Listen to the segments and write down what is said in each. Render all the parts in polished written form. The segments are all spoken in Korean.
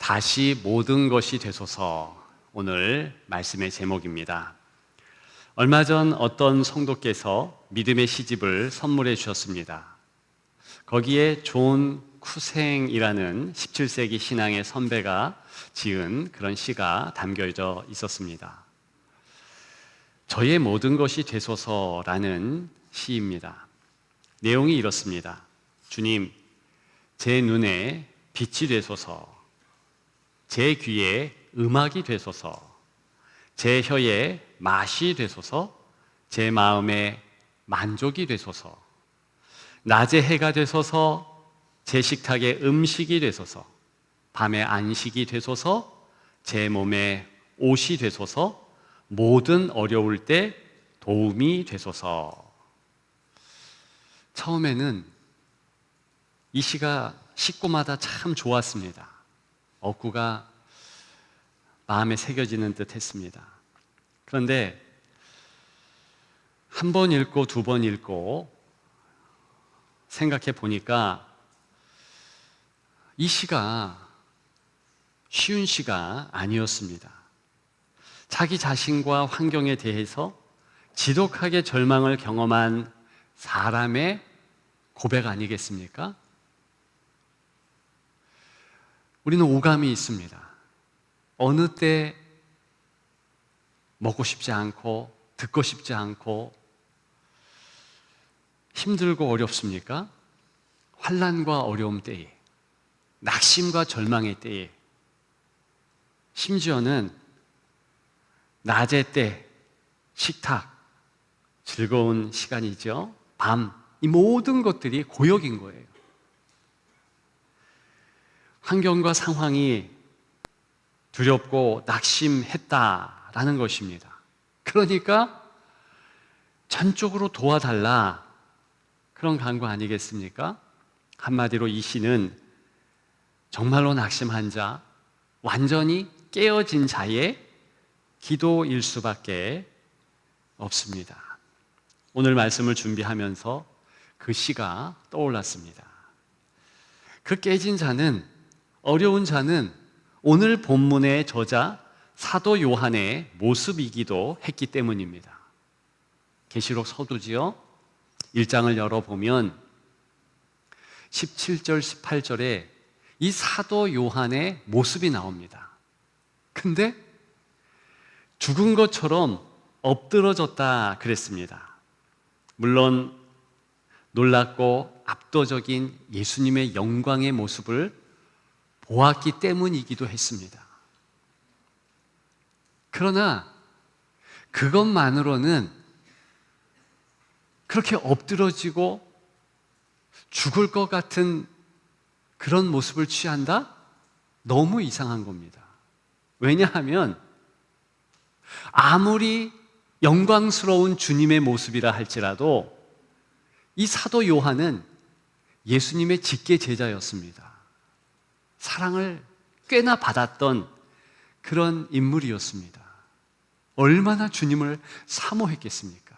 다시 모든 것이 되소서, 오늘 말씀의 제목입니다. 얼마 전 어떤 성도께서 믿음의 시집을 선물해 주셨습니다. 거기에 존 쿠생이라는 17세기 신앙의 선배가 지은 그런 시가 담겨져 있었습니다. 저의 모든 것이 되소서라는 시입니다. 내용이 이렇습니다. 주님, 제 눈에 빛이 되소서, 제 귀에 음악이 되소서, 제 혀에 맛이 되소서, 제 마음에 만족이 되소서, 낮에 해가 되소서, 제 식탁에 음식이 되소서, 밤에 안식이 되소서, 제 몸에 옷이 되소서, 모든 어려울 때 도움이 되소서. 처음에는 이 시가 식구마다 참 좋았습니다. 어구가 마음에 새겨지는 듯 했습니다. 그런데 한 번 읽고 두 번 읽고 생각해 보니까 이 시가 쉬운 시가 아니었습니다. 자기 자신과 환경에 대해서 지독하게 절망을 경험한 사람의 고백 아니겠습니까? 우리는 오감이 있습니다. 어느 때 먹고 싶지 않고 듣고 싶지 않고 힘들고 어렵습니까? 환난과 어려움 때에, 낙심과 절망의 때에, 심지어는 낮의 때, 식탁, 즐거운 시간이죠. 밤, 이 모든 것들이 고역인 거예요. 환경과 상황이 두렵고 낙심했다라는 것입니다. 그러니까 전적으로 도와달라, 그런 간구 아니겠습니까? 한마디로 이 시는 정말로 낙심한 자, 완전히 깨어진 자의 기도일 수밖에 없습니다. 오늘 말씀을 준비하면서 그 시가 떠올랐습니다. 그 깨진 자는, 어려운 자는 오늘 본문의 저자 사도 요한의 모습이기도 했기 때문입니다. 계시록 서두지요, 1장을 열어보면 17절, 18절에 이 사도 요한의 모습이 나옵니다. 근데 죽은 것처럼 엎드러졌다 그랬습니다. 물론 놀랍고 압도적인 예수님의 영광의 모습을 보았기 때문이기도 했습니다. 그러나 그것만으로는 그렇게 엎드러지고 죽을 것 같은 그런 모습을 취한다? 너무 이상한 겁니다. 왜냐하면 아무리 영광스러운 주님의 모습이라 할지라도 이 사도 요한은 예수님의 직계 제자였습니다. 사랑을 꽤나 받았던 그런 인물이었습니다. 얼마나 주님을 사모했겠습니까?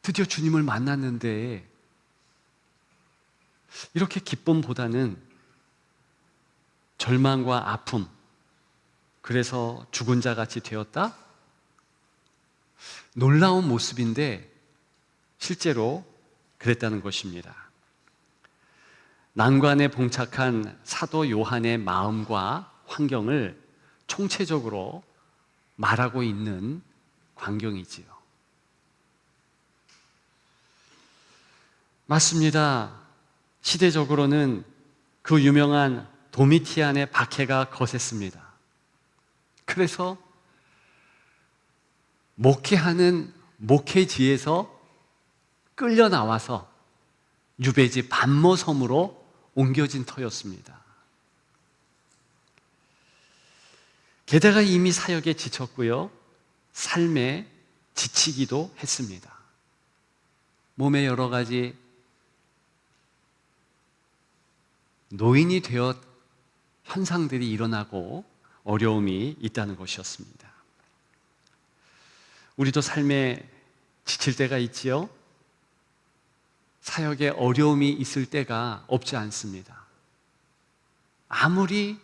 드디어 주님을 만났는데 이렇게 기쁨보다는 절망과 아픔, 그래서 죽은 자 같이 되었다? 놀라운 모습인데 실제로 그랬다는 것입니다. 난관에 봉착한 사도 요한의 마음과 환경을 총체적으로 말하고 있는 광경이지요. 맞습니다. 시대적으로는 그 유명한 도미티안의 박해가 거셌습니다. 그래서 목회하는 목회지에서 끌려 나와서 유배지 반모섬으로 옮겨진 터였습니다. 게다가 이미 사역에 지쳤고요, 삶에 지치기도 했습니다. 몸에 여러 가지 노인이 되어 현상들이 일어나고 어려움이 있다는 것이었습니다. 우리도 삶에 지칠 때가 있지요. 사역에 어려움이 있을 때가 없지 않습니다. 아무리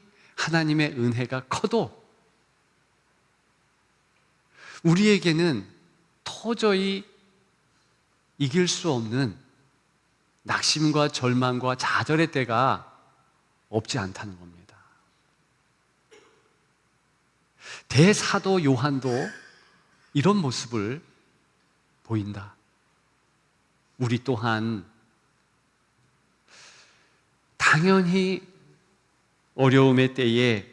하나님의 은혜가 커도 우리에게는 도저히 이길 수 없는 낙심과 절망과 좌절의 때가 없지 않다는 겁니다. 대사도 요한도 이런 모습을 보인다. 우리 또한 당연히 어려움의 때에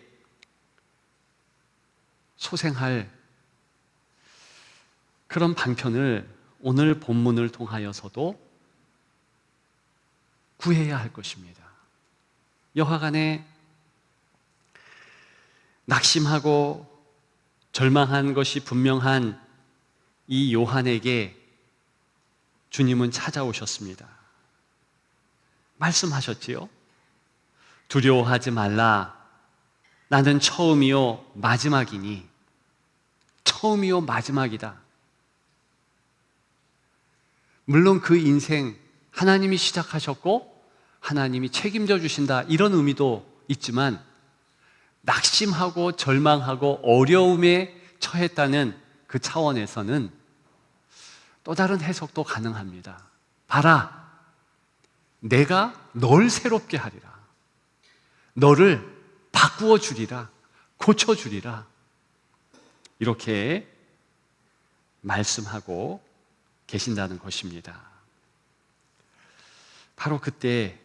소생할 그런 방편을 오늘 본문을 통하여서도 구해야 할 것입니다. 여하간에 낙심하고 절망한 것이 분명한 이 요한에게 주님은 찾아오셨습니다. 말씀하셨지요. 두려워하지 말라. 나는 처음이요 마지막이니. 처음이요 마지막이다. 물론 그 인생 하나님이 시작하셨고 하나님이 책임져 주신다, 이런 의미도 있지만 낙심하고 절망하고 어려움에 처했다는 그 차원에서는 또 다른 해석도 가능합니다. 봐라, 내가 널 새롭게 하리라. 너를 바꾸어 주리라. 고쳐 주리라. 이렇게 말씀하고 계신다는 것입니다. 바로 그때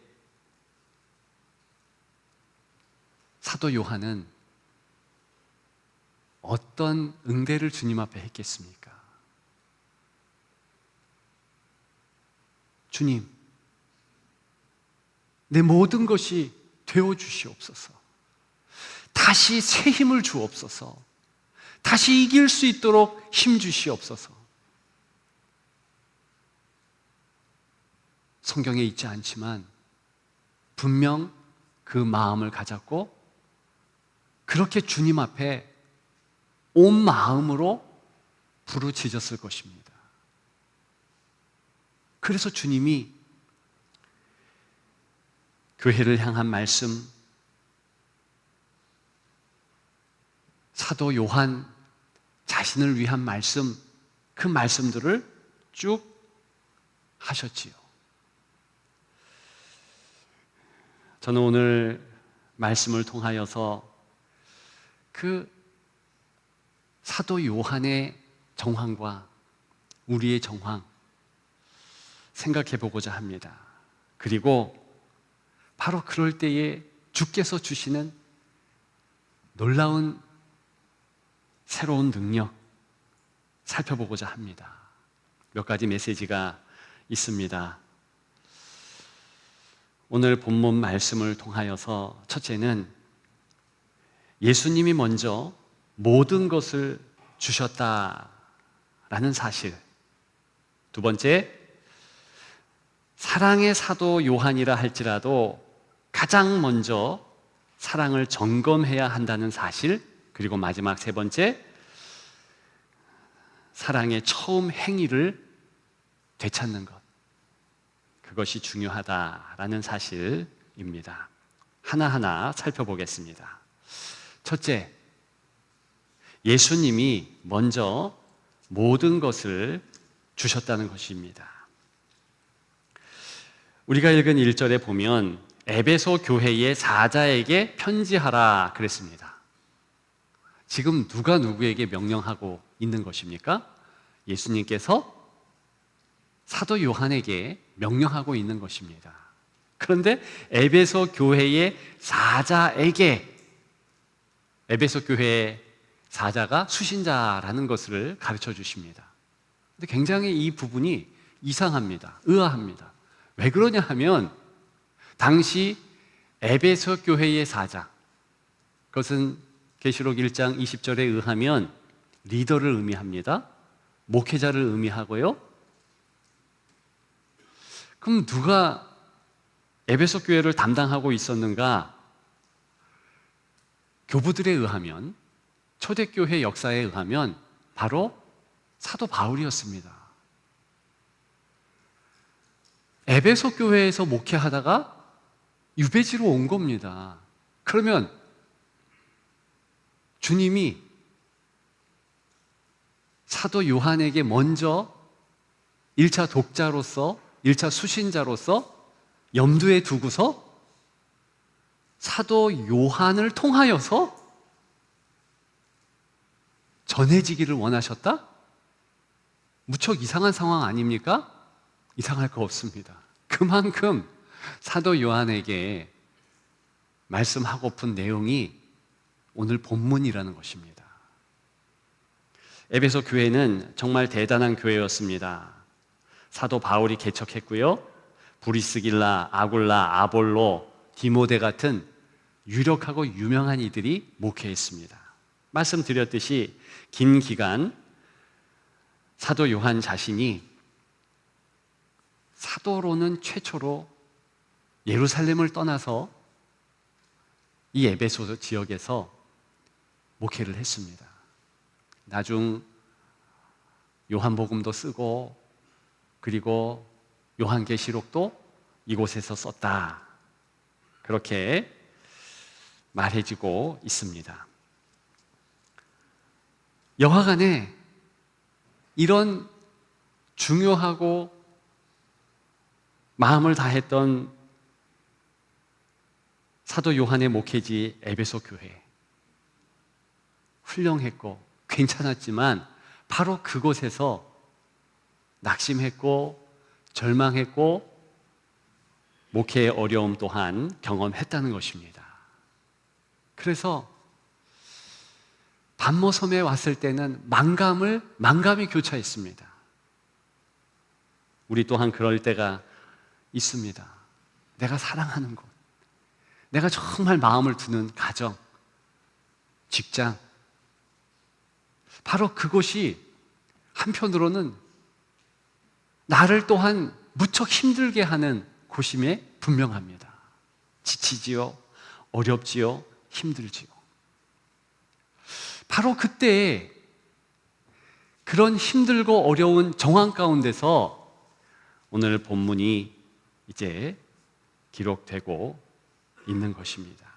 사도 요한은 어떤 응대를 주님 앞에 했겠습니까? 주님, 내 모든 것이 되어 주시옵소서. 다시 새 힘을 주옵소서. 다시 이길 수 있도록 힘 주시옵소서. 성경에 있지 않지만 분명 그 마음을 가졌고 그렇게 주님 앞에 온 마음으로 부르짖었을 것입니다. 그래서 주님이 교회를 향한 말씀, 사도 요한 자신을 위한 말씀, 그 말씀들을 쭉 하셨지요. 저는 오늘 말씀을 통하여서 그 사도 요한의 정황과 우리의 정황 생각해 보고자 합니다. 그리고 바로 그럴 때에 주께서 주시는 놀라운 새로운 능력 살펴보고자 합니다. 몇 가지 메시지가 있습니다. 오늘 본문 말씀을 통하여서 첫째는 예수님이 먼저 모든 것을 주셨다라는 사실. 두 번째, 사랑의 사도 요한이라 할지라도 가장 먼저 사랑을 점검해야 한다는 사실. 그리고 마지막 세 번째, 사랑의 처음 행위를 되찾는 것. 그것이 중요하다라는 사실입니다. 하나하나 살펴보겠습니다. 첫째, 예수님이 먼저 모든 것을 주셨다는 것입니다. 우리가 읽은 1절에 보면 에베소 교회의 사자에게 편지하라 그랬습니다. 지금 누가 누구에게 명령하고 있는 것입니까? 예수님께서 사도 요한에게 명령하고 있는 것입니다. 그런데 에베소 교회의 사자에게, 에베소 교회의 사자가 수신자라는 것을 가르쳐 주십니다. 근데 굉장히 이 부분이 이상합니다. 의아합니다. 왜 그러냐 하면 당시 에베소 교회의 사자, 그것은 계시록 1장 20절에 의하면 리더를 의미합니다. 목회자를 의미하고요. 그럼 누가 에베소 교회를 담당하고 있었는가? 교부들에 의하면, 초대교회 역사에 의하면 바로 사도 바울이었습니다. 에베소 교회에서 목회하다가 유배지로 온 겁니다. 그러면 주님이 사도 요한에게 먼저 1차 독자로서, 1차 수신자로서 염두에 두고서 사도 요한을 통하여서 전해지기를 원하셨다? 무척 이상한 상황 아닙니까? 이상할 거 없습니다. 그만큼 사도 요한에게 말씀하고픈 내용이 오늘 본문이라는 것입니다. 에베소 교회는 정말 대단한 교회였습니다. 사도 바울이 개척했고요. 브리스길라, 아굴라, 아볼로, 디모데 같은 유력하고 유명한 이들이 목회했습니다. 말씀드렸듯이 긴 기간 사도 요한 자신이 사도로는 최초로 예루살렘을 떠나서 이 에베소 지역에서 목회를 했습니다. 나중 요한복음도 쓰고 그리고 요한계시록도 이곳에서 썼다. 그렇게 말해지고 있습니다. 여하간에 이런 중요하고 마음을 다했던 사도 요한의 목회지 에베소 교회, 훌륭했고 괜찮았지만 바로 그곳에서 낙심했고 절망했고 목회의 어려움 또한 경험했다는 것입니다. 그래서 반모섬에 왔을 때는 만감이 교차했습니다. 우리 또한 그럴 때가 있습니다. 내가 사랑하는 곳, 내가 정말 마음을 두는 가정, 직장, 바로 그곳이 한편으로는 나를 또한 무척 힘들게 하는 곳임에 분명합니다. 지치지요, 어렵지요, 힘들지요. 바로 그때 그런 힘들고 어려운 정황 가운데서 오늘 본문이 이제 기록되고 있는 것입니다.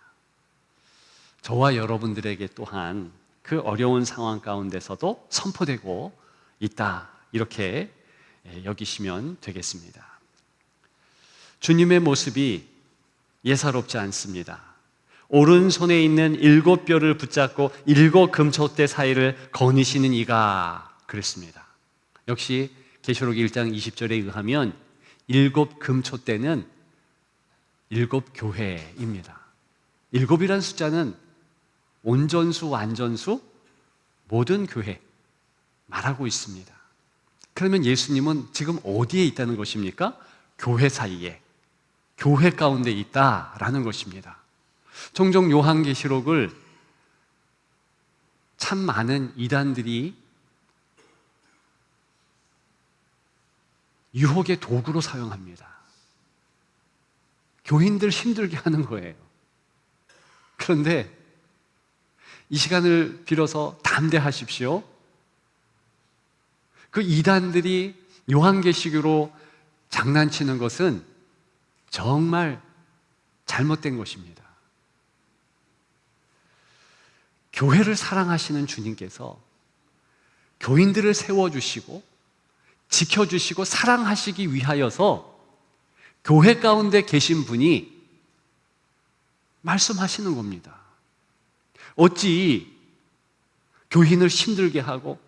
저와 여러분들에게 또한 그 어려운 상황 가운데서도 선포되고 있다, 이렇게 여기시면 되겠습니다. 주님의 모습이 예사롭지 않습니다. 오른손에 있는 7뼈를 붙잡고 7 금촛대 사이를 거니시는 이가 그랬습니다. 역시 계시록 1장 20절에 의하면 7 금촛대는 7 교회입니다. 7이라는 숫자는 온전수, 완전수, 모든 교회 말하고 있습니다. 그러면 예수님은 지금 어디에 있다는 것입니까? 교회 사이에, 교회 가운데 있다라는 것입니다. 종종 요한계시록을 참 많은 이단들이 유혹의 도구로 사용합니다. 교인들 힘들게 하는 거예요. 그런데 이 시간을 빌어서 담대하십시오. 그 이단들이 요한계시록으로 장난치는 것은 정말 잘못된 것입니다. 교회를 사랑하시는 주님께서 교인들을 세워주시고 지켜주시고 사랑하시기 위하여서 교회 가운데 계신 분이 말씀하시는 겁니다. 어찌 교인을 힘들게 하고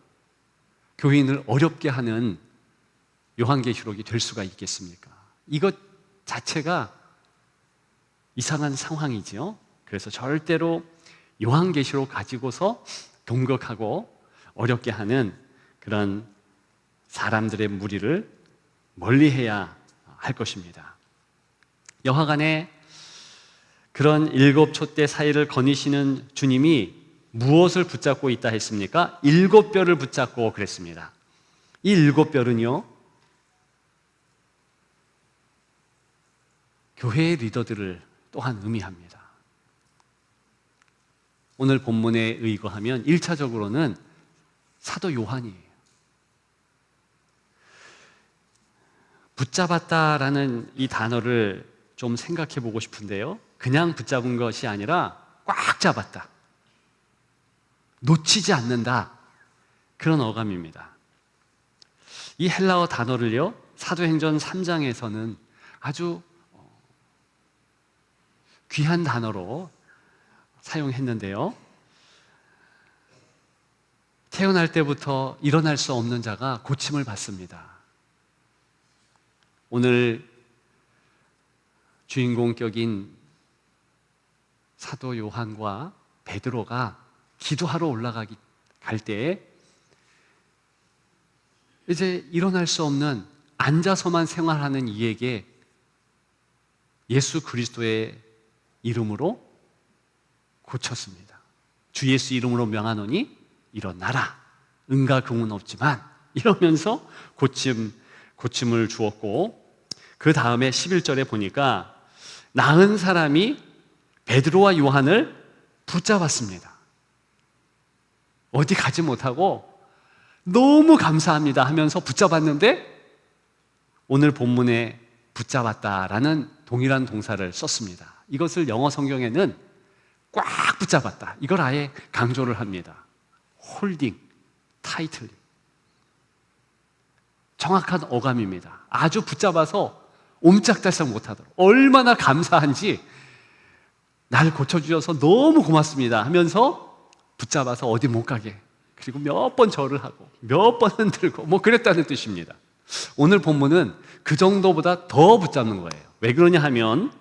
교인을 어렵게 하는 요한계시록이 될 수가 있겠습니까? 이것 자체가 이상한 상황이죠. 그래서 절대로 요한계시록 가지고서 동격하고 어렵게 하는 그런 사람들의 무리를 멀리해야 할 것입니다. 여하간에 그런 7 촛대 사이를 거니시는 주님이 무엇을 붙잡고 있다 했습니까? 7 뼈를 붙잡고 그랬습니다. 이 7 뼈는요, 교회의 리더들을 또한 의미합니다. 오늘 본문에 의거하면 1차적으로는 사도 요한이에요. 붙잡았다라는 이 단어를 좀 생각해 보고 싶은데요, 그냥 붙잡은 것이 아니라 꽉 잡았다. 놓치지 않는다. 그런 어감입니다. 이 헬라어 단어를요, 사도행전 3장에서는 아주 귀한 단어로 사용했는데요. 태어날 때부터 일어날 수 없는 자가 고침을 받습니다. 오늘 주인공격인 사도 요한과 베드로가 기도하러 갈 때에 이제 일어날 수 없는 앉아서만 생활하는 이에게 예수 그리스도의 이름으로 고쳤습니다. 주 예수 이름으로 명하노니 일어나라. 은과 금은 없지만 이러면서 고침을 주었고, 그 다음에 11절에 보니까 나은 사람이 베드로와 요한을 붙잡았습니다. 어디 가지 못하고 너무 감사합니다 하면서 붙잡았는데, 오늘 본문에 붙잡았다라는 동일한 동사를 썼습니다. 이것을 영어 성경에는 꽉 붙잡았다, 이걸 아예 강조를 합니다. 홀딩, 타이틀리. 정확한 어감입니다. 아주 붙잡아서 옴짝달싹 못하도록, 얼마나 감사한지, 날 고쳐주셔서 너무 고맙습니다 하면서 붙잡아서 어디 못 가게, 그리고 몇 번 절을 하고 몇 번 흔들고 뭐 그랬다는 뜻입니다. 오늘 본문은 그 정도보다 더 붙잡는 거예요. 왜 그러냐 하면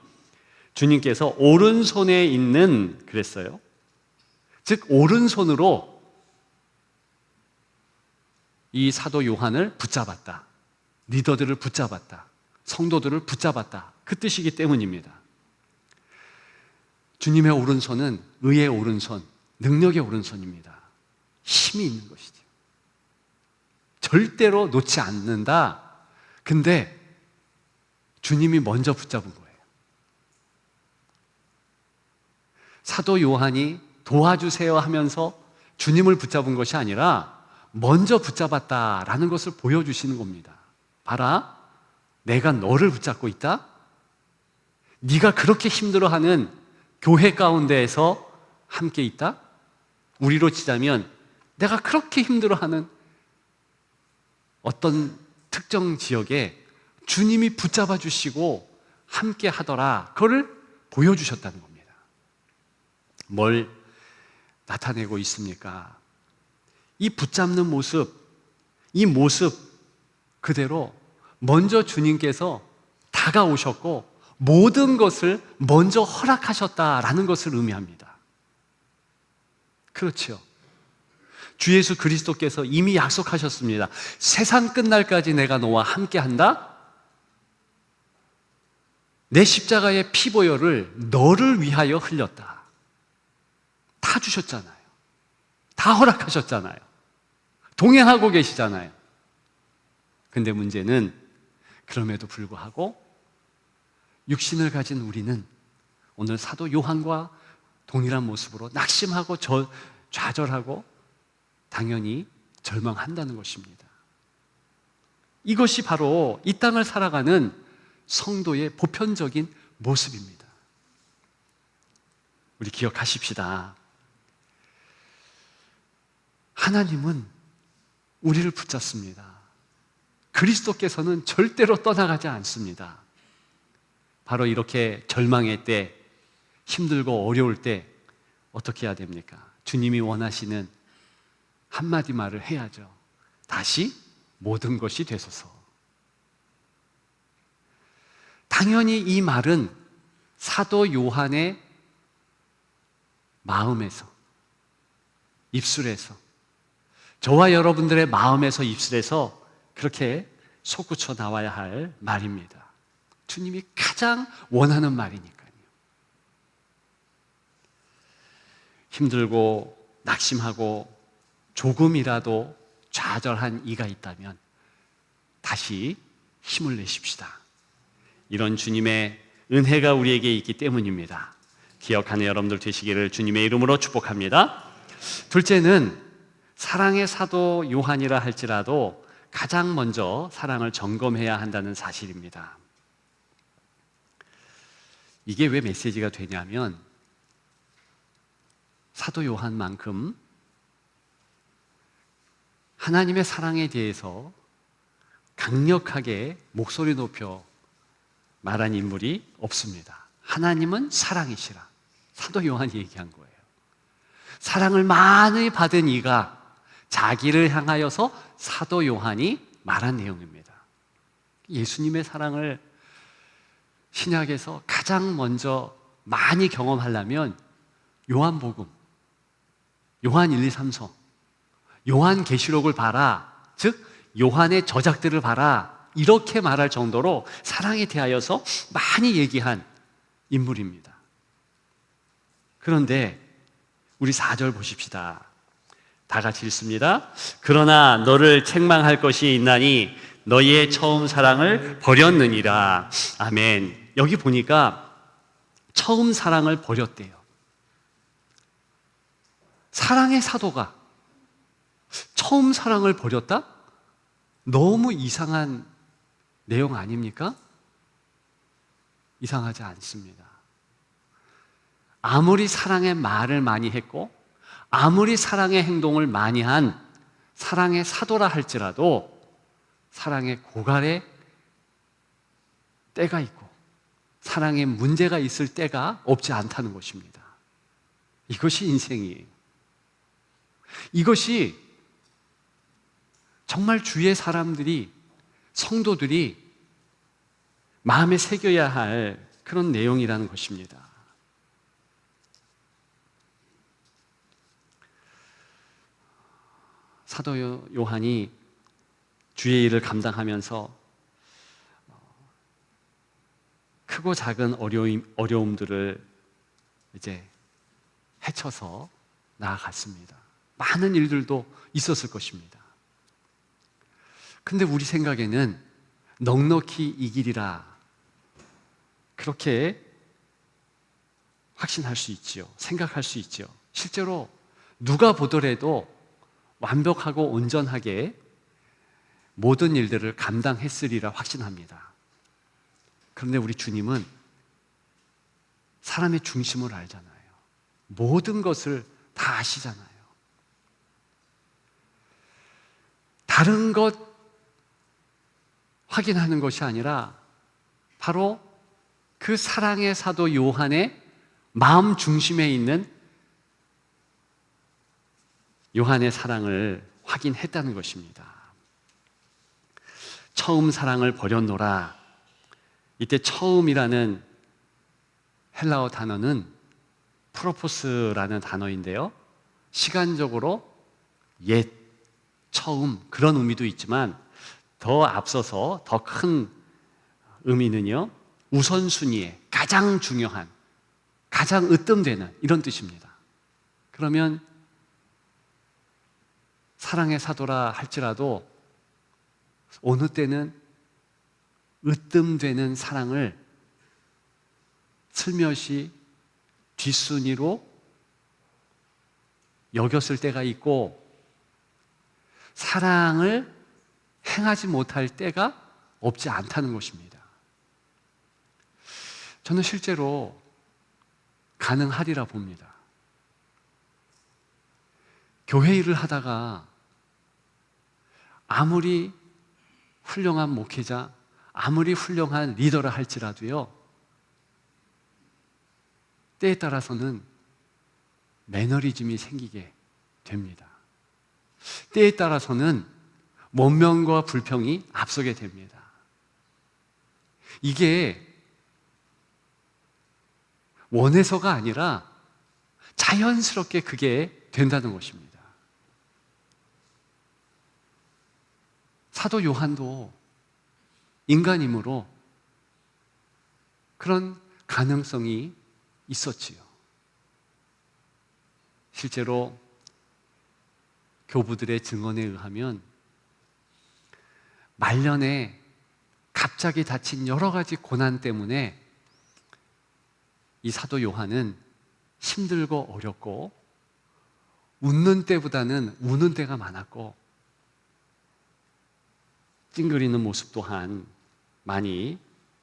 주님께서 오른손에 있는, 그랬어요. 즉 오른손으로 이 사도 요한을 붙잡았다, 리더들을 붙잡았다, 성도들을 붙잡았다, 그 뜻이기 때문입니다. 주님의 오른손은 의의 오른손, 능력의 오른손입니다. 힘이 있는 것이죠. 절대로 놓지 않는다. 근데 주님이 먼저 붙잡은 거예요. 사도 요한이 도와주세요 하면서 주님을 붙잡은 것이 아니라 먼저 붙잡았다라는 것을 보여주시는 겁니다. 봐라, 내가 너를 붙잡고 있다. 네가 그렇게 힘들어하는 교회 가운데에서 함께 있다. 우리로 치자면 내가 그렇게 힘들어하는 어떤 특정 지역에 주님이 붙잡아 주시고 함께 하더라, 그거를 보여주셨다는 겁니다. 뭘 나타내고 있습니까? 이 붙잡는 모습, 이 모습 그대로 먼저 주님께서 다가오셨고 모든 것을 먼저 허락하셨다라는 것을 의미합니다. 그렇죠. 주 예수 그리스도께서 이미 약속하셨습니다. 세상 끝날까지 내가 너와 함께한다. 내 십자가의 피보혈을 너를 위하여 흘렸다. 다 주셨잖아요. 다 허락하셨잖아요. 동행하고 계시잖아요. 근데 문제는 그럼에도 불구하고 육신을 가진 우리는 오늘 사도 요한과 동일한 모습으로 낙심하고 좌절하고 당연히 절망한다는 것입니다. 이것이 바로 이 땅을 살아가는 성도의 보편적인 모습입니다. 우리 기억하십시다. 하나님은 우리를 붙잡습니다. 그리스도께서는 절대로 떠나가지 않습니다. 바로 이렇게 절망의 때, 힘들고 어려울 때 어떻게 해야 됩니까? 주님이 원하시는 한마디 말을 해야죠. 다시 모든 것이 되소서. 당연히 이 말은 사도 요한의 마음에서, 입술에서, 저와 여러분들의 마음에서, 입술에서 그렇게 솟구쳐 나와야 할 말입니다. 주님이 가장 원하는 말이니까요. 힘들고 낙심하고 조금이라도 좌절한 이가 있다면 다시 힘을 내십시다. 이런 주님의 은혜가 우리에게 있기 때문입니다. 기억하는 여러분들 되시기를 주님의 이름으로 축복합니다. 둘째는 사랑의 사도 요한이라 할지라도 가장 먼저 사랑을 점검해야 한다는 사실입니다. 이게 왜 메시지가 되냐면 사도 요한만큼 하나님의 사랑에 대해서 강력하게 목소리 높여 말한 인물이 없습니다. 하나님은 사랑이시라. 사도 요한이 얘기한 거예요. 사랑을 많이 받은 이가 자기를 향하여서 사도 요한이 말한 내용입니다. 예수님의 사랑을 신약에서 가장 먼저 많이 경험하려면 요한복음, 요한 1, 2, 3서, 요한계시록을 봐라. 즉 요한의 저작들을 봐라. 이렇게 말할 정도로 사랑에 대하여서 많이 얘기한 인물입니다. 그런데 우리 4절 보십시다. 다 같이 읽습니다. 그러나 너를 책망할 것이 있나니 너희의 처음 사랑을 버렸느니라. 아멘. 여기 보니까 처음 사랑을 버렸대요. 사랑의 사도가 처음 사랑을 버렸다? 너무 이상한 내용 아닙니까? 이상하지 않습니다. 아무리 사랑의 말을 많이 했고 아무리 사랑의 행동을 많이 한 사랑의 사도라 할지라도 사랑의 고갈의 때가 있고 사랑에 문제가 있을 때가 없지 않다는 것입니다. 이것이 인생이에요. 이것이 정말 주의 사람들이, 성도들이 마음에 새겨야 할 그런 내용이라는 것입니다. 사도 요한이 주의 일을 감당하면서 크고 작은 어려움들을 이제 헤쳐서 나아갔습니다. 많은 일들도 있었을 것입니다. 근데 우리 생각에는 넉넉히 이 길이라 그렇게 확신할 수 있지요. 생각할 수 있지요. 실제로 누가 보더라도 완벽하고 온전하게 모든 일들을 감당했으리라 확신합니다. 그런데 우리 주님은 사람의 중심을 알잖아요. 모든 것을 다 아시잖아요. 다른 것 확인하는 것이 아니라 바로 그 사랑의 사도 요한의 마음 중심에 있는 요한의 사랑을 확인했다는 것입니다. 처음 사랑을 버렸노라. 이때 처음이라는 헬라어 단어는 프로포스라는 단어인데요. 시간적으로 옛, 처음 그런 의미도 있지만 더 앞서서 더 큰 의미는요. 우선순위에 가장 중요한, 가장 으뜸되는 이런 뜻입니다. 그러면 사랑의 사도라 할지라도 어느 때는 으뜸되는 사랑을 슬며시 뒷순위로 여겼을 때가 있고 사랑을 행하지 못할 때가 없지 않다는 것입니다. 저는 실제로 가능하리라 봅니다. 교회 일을 하다가 아무리 훌륭한 목회자, 아무리 훌륭한 리더라 할지라도요, 때에 따라서는 매너리즘이 생기게 됩니다. 때에 따라서는 원명과 불평이 앞서게 됩니다. 이게 원해서가 아니라 자연스럽게 그게 된다는 것입니다. 사도 요한도 인간이므로 그런 가능성이 있었지요. 실제로 교부들의 증언에 의하면 말년에 갑자기 닥친 여러 가지 고난 때문에 이 사도 요한은 힘들고 어렵고 웃는 때보다는 우는 때가 많았고 찡그리는 모습 또한 많이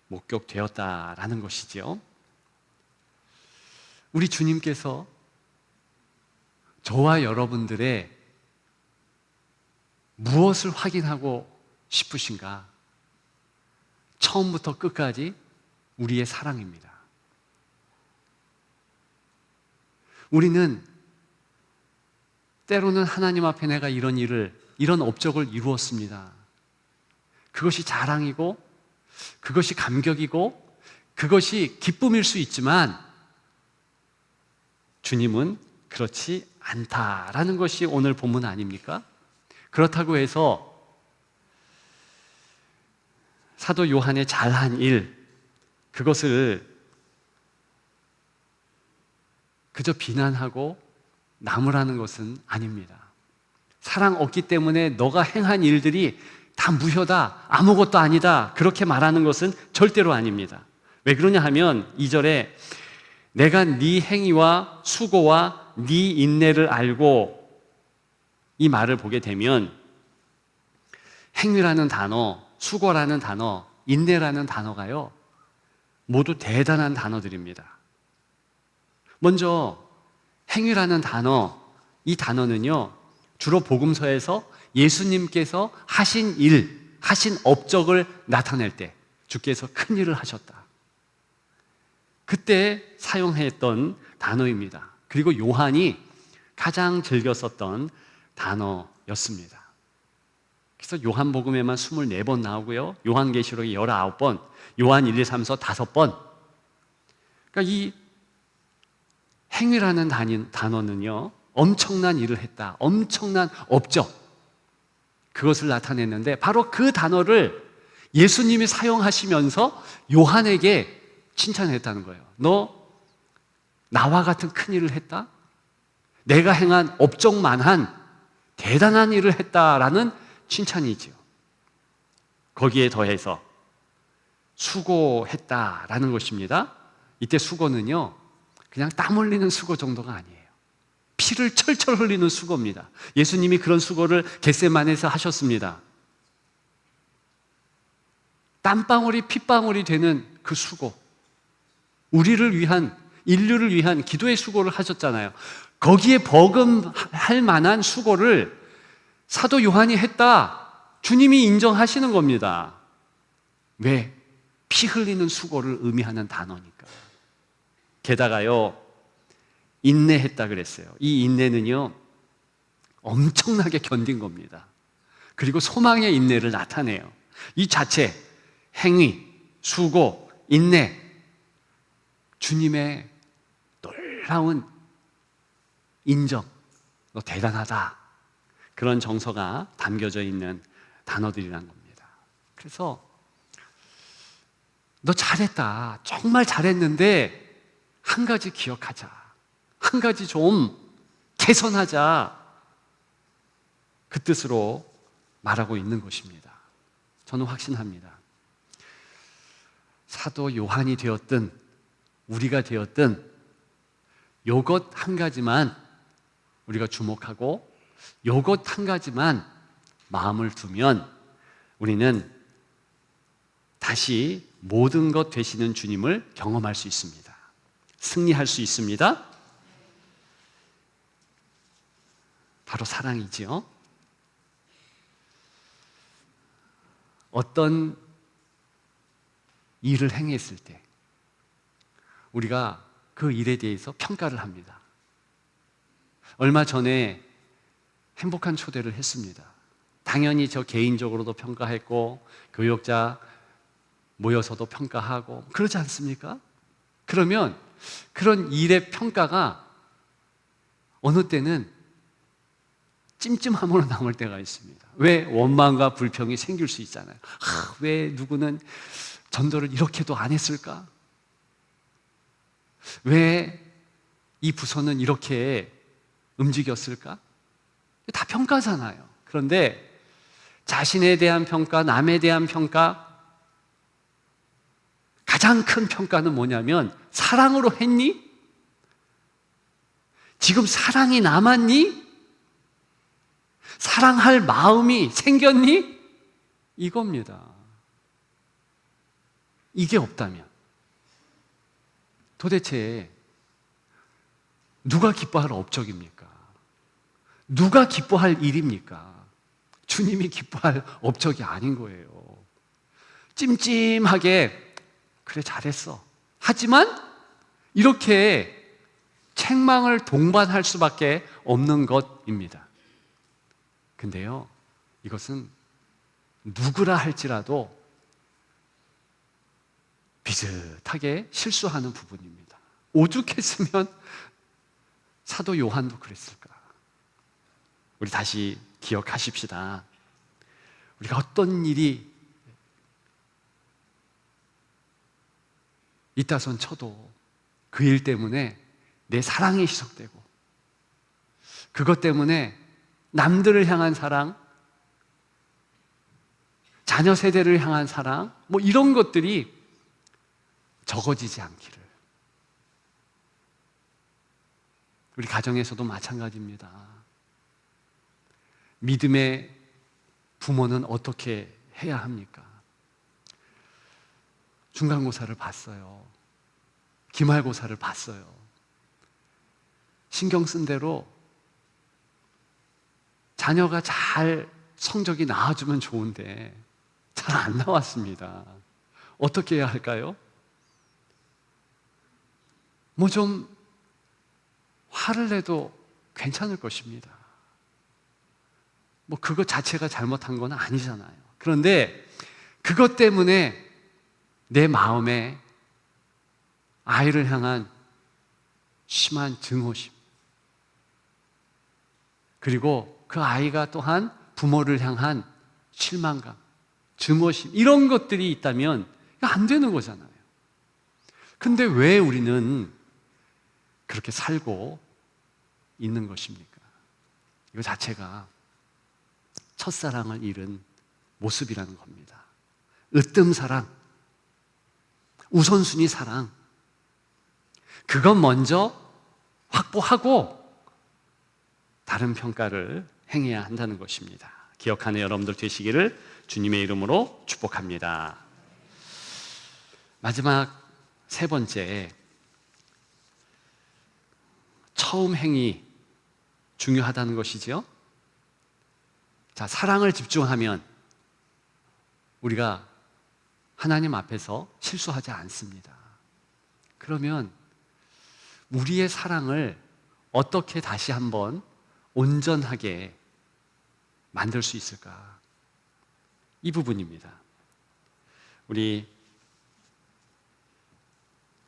목격되었다라는 것이지요. 우리 주님께서 저와 여러분들의 무엇을 확인하고 싶으신가? 처음부터 끝까지 우리의 사랑입니다. 우리는 때로는 하나님 앞에 내가 이런 업적을 이루었습니다. 그것이 자랑이고, 그것이 감격이고, 그것이 기쁨일 수 있지만, 주님은 그렇지 않다라는 것이 오늘 본문 아닙니까? 그렇다고 해서 사도 요한의 잘한 일, 그것을 그저 비난하고 나무라는 것은 아닙니다. 사랑 없기 때문에 너가 행한 일들이 다 무효다, 아무것도 아니다, 그렇게 말하는 것은 절대로 아닙니다. 왜 그러냐 하면 2절에 내가 네 행위와 수고와 네 인내를 알고, 이 말을 보게 되면 행위라는 단어, 수고라는 단어, 인내라는 단어가요, 모두 대단한 단어들입니다. 먼저 행위라는 단어, 이 단어는요, 주로 복음서에서 예수님께서 하신 일, 하신 업적을 나타낼 때 주께서 큰 일을 하셨다, 그때 사용했던 단어입니다. 그리고 요한이 가장 즐겨 썼던 단어였습니다. 그래서 요한복음에만 24번 나오고요, 요한계시록에 19번, 요한 1, 2, 3서 5번. 그러니까 이 행위라는 단어는요, 엄청난 일을 했다, 엄청난 업적, 그것을 나타냈는데, 바로 그 단어를 예수님이 사용하시면서 요한에게 칭찬했다는 거예요. 너 나와 같은 큰 일을 했다? 내가 행한 업적만한 대단한 일을 했다라는 칭찬이지요. 거기에 더해서 수고했다라는 것입니다. 이때 수고는요, 그냥 땀 흘리는 수고 정도가 아니에요. 피를 철철 흘리는 수고입니다. 예수님이 그런 수고를 겟세마네에서 하셨습니다. 땀방울이 핏방울이 되는 그 수고, 우리를 위한, 인류를 위한 기도의 수고를 하셨잖아요. 거기에 버금할 만한 수고를 사도 요한이 했다, 주님이 인정하시는 겁니다. 왜? 피 흘리는 수고를 의미하는 단어니까. 게다가요, 인내했다 그랬어요. 이 인내는요, 엄청나게 견딘 겁니다. 그리고 소망의 인내를 나타내요. 이 자체, 행위, 수고, 인내, 주님의 놀라운 인정, 너 대단하다, 그런 정서가 담겨져 있는 단어들이란 겁니다. 그래서 너 잘했다, 정말 잘했는데 한 가지 기억하자, 한 가지 좀 개선하자, 그 뜻으로 말하고 있는 것입니다. 저는 확신합니다. 사도 요한이 되었든 우리가 되었든 요것 한 가지만 우리가 주목하고 요것 한 가지만 마음을 두면 우리는 다시 모든 것 되시는 주님을 경험할 수 있습니다. 승리할 수 있습니다. 바로 사랑이지요. 어떤 일을 행했을 때 우리가 그 일에 대해서 평가를 합니다. 얼마 전에 행복한 초대를 했습니다. 당연히 저 개인적으로도 평가했고 교역자 모여서도 평가하고 그러지 않습니까? 그러면 그런 일의 평가가 어느 때는 찜찜함으로 남을 때가 있습니다. 왜? 원망과 불평이 생길 수 있잖아요. 왜 누구는 전도를 이렇게도 안 했을까? 왜 이 부서는 이렇게 움직였을까? 다 평가잖아요. 그런데 자신에 대한 평가, 남에 대한 평가, 가장 큰 평가는 뭐냐면 사랑으로 했니? 지금 사랑이 남았니? 사랑할 마음이 생겼니? 이겁니다. 이게 없다면 도대체 누가 기뻐할 업적입니까? 누가 기뻐할 일입니까? 주님이 기뻐할 업적이 아닌 거예요. 찜찜하게 그래 잘했어. 하지만 이렇게 책망을 동반할 수밖에 없는 것입니다. 근데요, 이것은 누구라 할지라도 비슷하게 실수하는 부분입니다. 오죽했으면 사도 요한도 그랬을까? 우리 다시 기억하십시다. 우리가 어떤 일이 있다손 쳐도 그 일 때문에 내 사랑이 희석되고, 그것 때문에 남들을 향한 사랑, 자녀 세대를 향한 사랑, 뭐 이런 것들이 적어지지 않기를. 우리 가정에서도 마찬가지입니다. 믿음의 부모는 어떻게 해야 합니까? 중간고사를 봤어요. 기말고사를 봤어요. 신경 쓴 대로 자녀가 잘 성적이 나와주면 좋은데 잘 안 나왔습니다. 어떻게 해야 할까요? 뭐 좀 화를 내도 괜찮을 것입니다. 뭐 그것 자체가 잘못한 건 아니잖아요. 그런데 그것 때문에 내 마음에 아이를 향한 심한 증오심, 그리고 그 아이가 또한 부모를 향한 실망감, 증오심, 이런 것들이 있다면 이거 안 되는 거잖아요. 근데 왜 우리는 그렇게 살고 있는 것입니까? 이거 자체가 첫사랑을 잃은 모습이라는 겁니다. 으뜸사랑, 우선순위 사랑, 그건 먼저 확보하고 다른 평가를 행해야 한다는 것입니다. 기억하는 여러분들 되시기를 주님의 이름으로 축복합니다. 마지막 세 번째, 처음 행위 중요하다는 것이죠. 자, 사랑을 집중하면 우리가 하나님 앞에서 실수하지 않습니다. 그러면 우리의 사랑을 어떻게 다시 한번 온전하게 만들 수 있을까? 이 부분입니다. 우리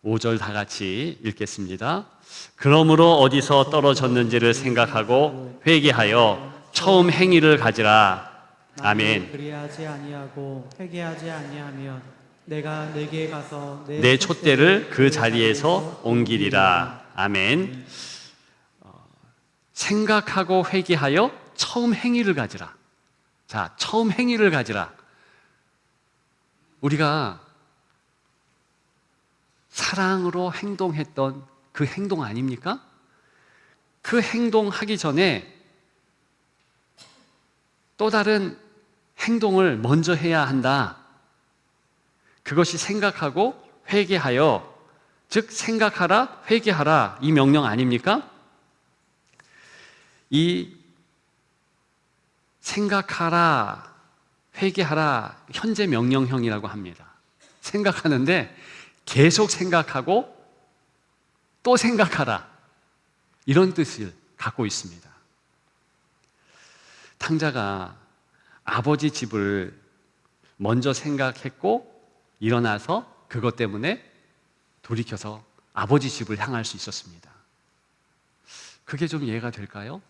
5절 다 같이 읽겠습니다. 그러므로 어디서 떨어졌는지를 생각하고 회개하여 처음 행위를 가지라. 아멘. 그리하지 아니하고 회개하지 아니하면 내가 내게 가서 내 촛대를 그 자리에서 옮기리라. 아멘. 생각하고 회개하여 처음 행위를 가지라. 자, 처음 행위를 가지라. 우리가 사랑으로 행동했던 그 행동 아닙니까? 그 행동하기 전에 또 다른 행동을 먼저 해야 한다. 그것이 생각하고 회개하여, 즉 생각하라, 회개하라, 이 명령 아닙니까? 이 생각하라, 회개하라, 현재 명령형이라고 합니다. 생각하는데 계속 생각하고 또 생각하라, 이런 뜻을 갖고 있습니다. 탕자가 아버지 집을 먼저 생각했고 일어나서 그것 때문에 돌이켜서 아버지 집을 향할 수 있었습니다. 그게 좀 이해가 될까요?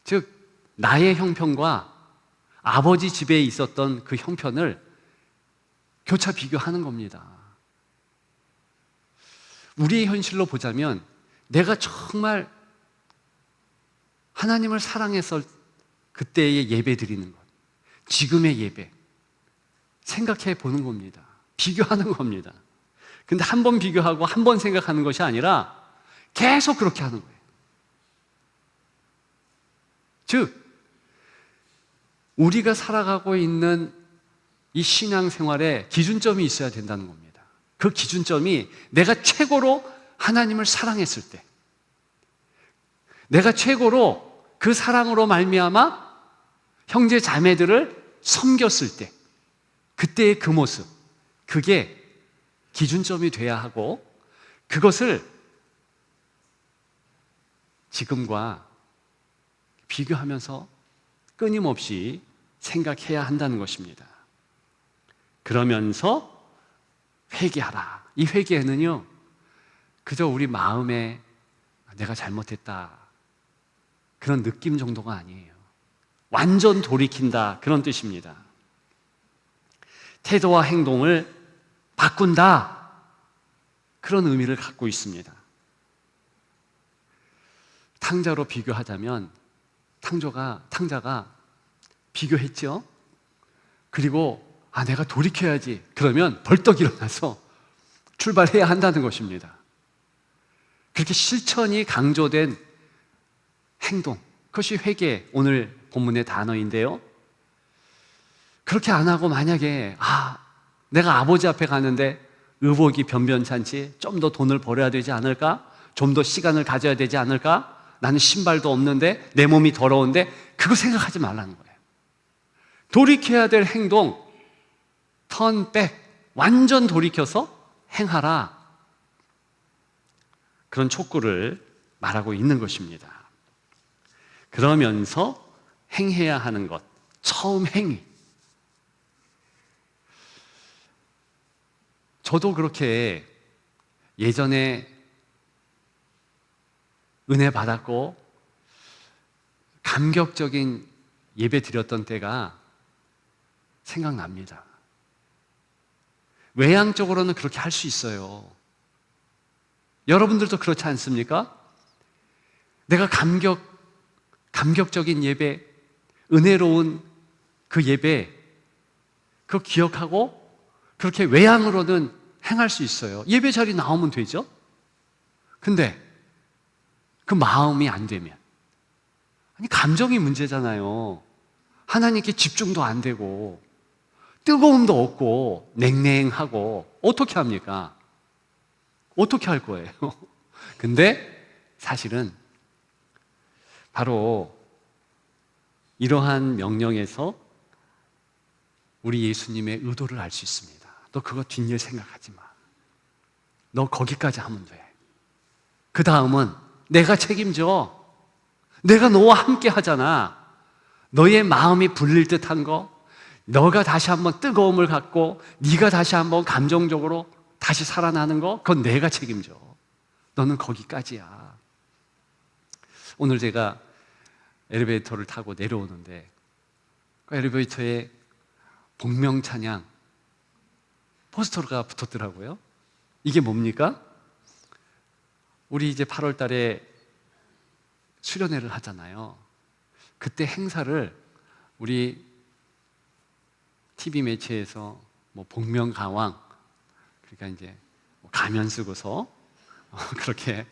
즉, 나의 형편과 아버지 집에 있었던 그 형편을 교차 비교하는 겁니다. 우리의 현실로 보자면 내가 정말 하나님을 사랑해서 그때의 예배 드리는 것, 지금의 예배 생각해 보는 겁니다. 비교하는 겁니다. 근데 한 번 비교하고 한 번 생각하는 것이 아니라 계속 그렇게 하는 거예요. 즉, 우리가 살아가고 있는 이 신앙생활에 기준점이 있어야 된다는 겁니다. 그 기준점이 내가 최고로 하나님을 사랑했을 때, 내가 최고로 그 사랑으로 말미암아 형제 자매들을 섬겼을 때 그때의 그 모습, 그게 기준점이 돼야 하고 그것을 지금과 비교하면서 끊임없이 생각해야 한다는 것입니다. 그러면서 회개하라. 이 회개는요, 그저 우리 마음에 내가 잘못했다 그런 느낌 정도가 아니에요. 완전 돌이킨다 그런 뜻입니다. 태도와 행동을 바꾼다 그런 의미를 갖고 있습니다. 탕자로 비교하자면 탕자가 비교했죠. 그리고 내가 돌이켜야지 그러면 벌떡 일어나서 출발해야 한다는 것입니다. 그렇게 실천이 강조된 행동, 그것이 회개, 오늘 본문의 단어인데요. 그렇게 안 하고 만약에 내가 아버지 앞에 가는데 의복이 변변찮지, 좀 더 돈을 벌어야 되지 않을까? 좀 더 시간을 가져야 되지 않을까? 나는 신발도 없는데 내 몸이 더러운데, 그거 생각하지 말라는 거예요. 돌이켜야 될 행동, 턴백, 완전 돌이켜서 행하라, 그런 촉구를 말하고 있는 것입니다. 그러면서 행해야 하는 것, 처음 행위. 저도 그렇게 예전에 은혜 받았고 감격적인 예배 드렸던 때가 생각납니다. 외향적으로는 그렇게 할 수 있어요. 여러분들도 그렇지 않습니까? 내가 감격적인 예배, 은혜로운 그 예배, 그거 기억하고 그렇게 외향으로는 행할 수 있어요. 예배 자리 나오면 되죠? 근데 그 마음이 안 되면, 감정이 문제잖아요. 하나님께 집중도 안 되고 뜨거움도 없고 냉랭하고 어떻게 합니까? 어떻게 할 거예요? 근데 사실은 바로 이러한 명령에서 우리 예수님의 의도를 알 수 있습니다. 너 그거 뒷일 생각하지 마. 너 거기까지 하면 돼. 그 다음은 내가 책임져. 내가 너와 함께 하잖아. 너의 마음이 불릴 듯한 거, 너가 다시 한번 뜨거움을 갖고 네가 다시 한번 감정적으로 다시 살아나는 거, 그건 내가 책임져. 너는 거기까지야. 오늘 제가 엘리베이터를 타고 내려오는데 그 엘리베이터에 복명찬양 포스터가 붙었더라고요. 이게 뭡니까? 우리 이제 8월 달에 수련회를 하잖아요. 그때 행사를 우리 TV 매체에서 복명가왕, 그러니까 이제 가면 쓰고서 그렇게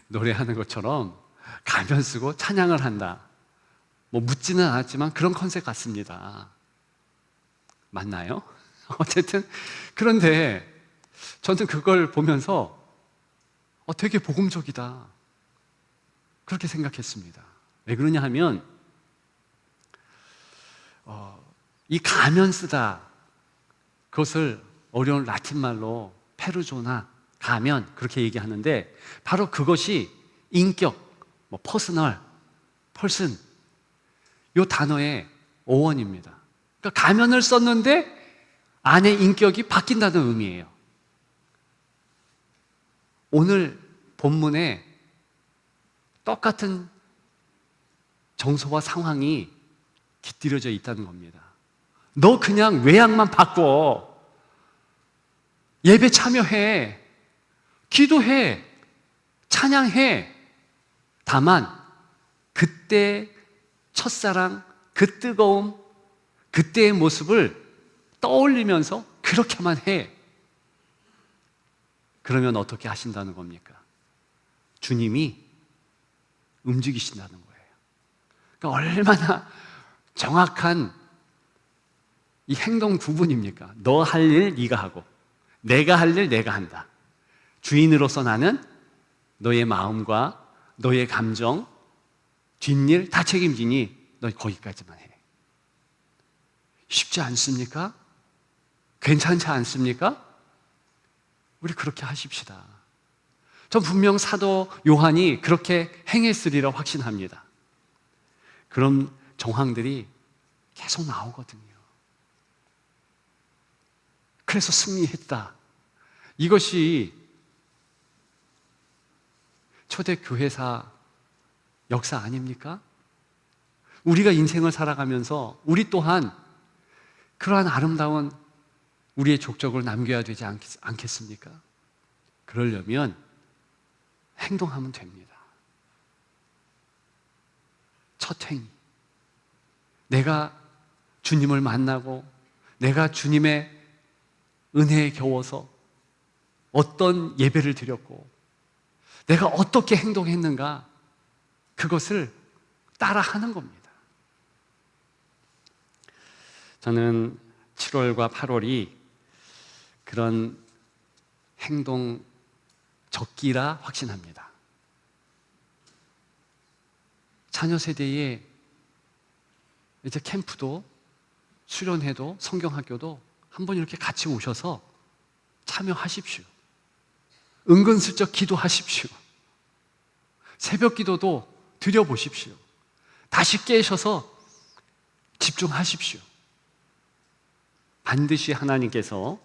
노래하는 것처럼 가면 쓰고 찬양을 한다. 묻지는 않았지만 그런 컨셉 같습니다. 맞나요? 어쨌든 그런데 저는 그걸 보면서 되게 복음적이다 그렇게 생각했습니다. 왜 그러냐 하면 이 가면 쓰다, 그것을 어려운 라틴 말로 페르조나, 가면, 그렇게 얘기하는데 바로 그것이 인격, 퍼스널, 펄슨, 이 단어의 어원입니다. 그러니까 가면을 썼는데 안에 인격이 바뀐다는 의미예요. 오늘 본문에 똑같은 정서와 상황이 깃들여져 있다는 겁니다. 너 그냥 외양만 바꿔. 예배 참여해. 기도해. 찬양해. 다만 그때 첫사랑, 그 뜨거움, 그때의 모습을 떠올리면서 그렇게만 해. 그러면 어떻게 하신다는 겁니까? 주님이 움직이신다는 거예요. 그러니까 얼마나 정확한 이 행동 구분입니까? 너 할 일 네가 하고 내가 할 일 내가 한다. 주인으로서 나는 너의 마음과 너의 감정, 뒷일 다 책임지니 너 거기까지만 해. 쉽지 않습니까? 괜찮지 않습니까? 우리 그렇게 하십시다. 전 분명 사도 요한이 그렇게 행했으리라 확신합니다. 그런 정황들이 계속 나오거든요. 그래서 승리했다. 이것이 초대교회사 역사 아닙니까? 우리가 인생을 살아가면서 우리 또한 그러한 아름다운 우리의 족적을 남겨야 되지 않겠습니까? 그러려면 행동하면 됩니다. 첫 행위. 내가 주님을 만나고 내가 주님의 은혜에 겨워서 어떤 예배를 드렸고 내가 어떻게 행동했는가 그것을 따라하는 겁니다. 저는 7월과 8월이 그런 행동 적기라 확신합니다. 자녀 세대에 이제 캠프도 수련회도 성경학교도 한번 이렇게 같이 오셔서 참여하십시오. 은근슬쩍 기도하십시오. 새벽 기도도 드려보십시오. 다시 깨셔서 집중하십시오. 반드시 하나님께서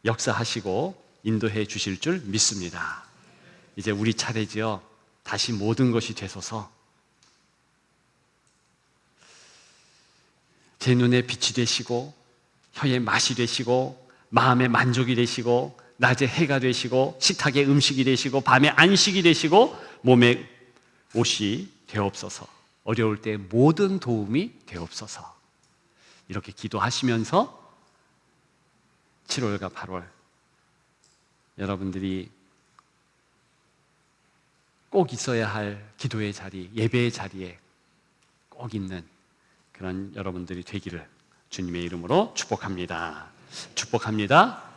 역사하시고 인도해 주실 줄 믿습니다. 이제 우리 차례지요. 다시 모든 것이 되소서. 제 눈에 빛이 되시고 혀의 맛이 되시고 마음의 만족이 되시고 낮에 해가 되시고 식탁의 음식이 되시고 밤의 안식이 되시고 몸의 옷이 되옵소서. 어려울 때 모든 도움이 되옵소서. 이렇게 기도하시면서 7월과 8월 여러분들이 꼭 있어야 할 기도의 자리, 예배의 자리에 꼭 있는 그런 여러분들이 되기를 주님의 이름으로 축복합니다. 축복합니다.